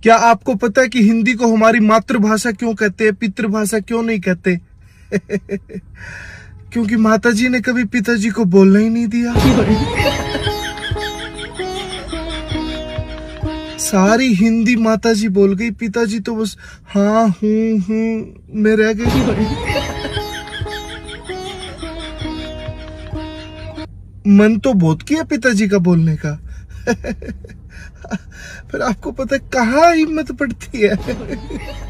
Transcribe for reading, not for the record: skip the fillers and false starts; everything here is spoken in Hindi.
क्या आपको पता है कि हिंदी को हमारी मातृभाषा क्यों कहते हैं, पितृभाषा क्यों नहीं कहते? क्योंकि माताजी ने कभी पिताजी को बोलना ही नहीं दिया। सारी हिंदी माताजी बोल गई, पिताजी तो बस हाँ हूँ में रह गए। मन तो बहुत किया पिताजी का बोलने का। फिर आपको पता है कहाँ हिम्मत पड़ती है।